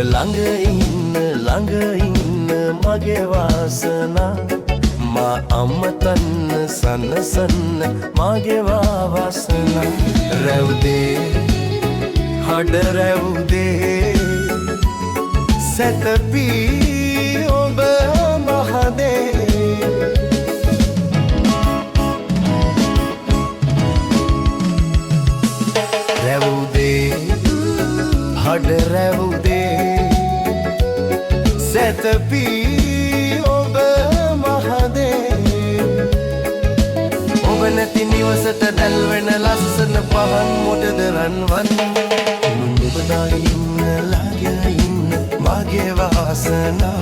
ළඟ ඉන්න මගේ වාසනා මා අමතන්න සනසන්න මගේ වාසනා රැවුදේ හඩ රැවුදේ සැතපී ඔබ මහදේ රැවුදේ හඩ රැවුදේ සැතපී ඔබ මහදේ ඔබ නැති නිවසට දැල්වෙන ලස්සන පහන් මොටද රන්වන් නුඹලා ඉන්න ළඟ ඉන්න මගේ වාසනා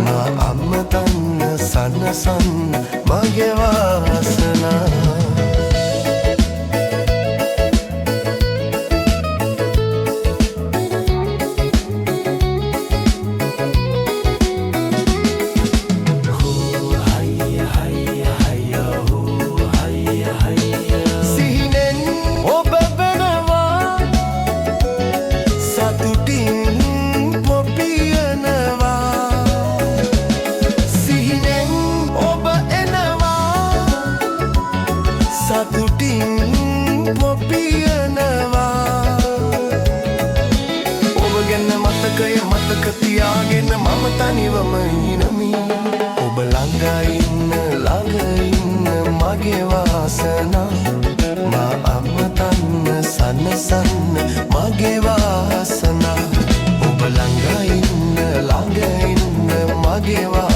මා අමතන්න සනසන්න මගේ වාසනා සතුටින් පොපියනවා ඔබ ගැන මතක තියාගෙන මම තනිවම ඉනමි ඔබ ළඟ ඉන්න මගේ වාසනා මා අමතන්න සනසන්න මගේ වාසනා ඔබ ළඟ ඉන්න මගේ වාසනා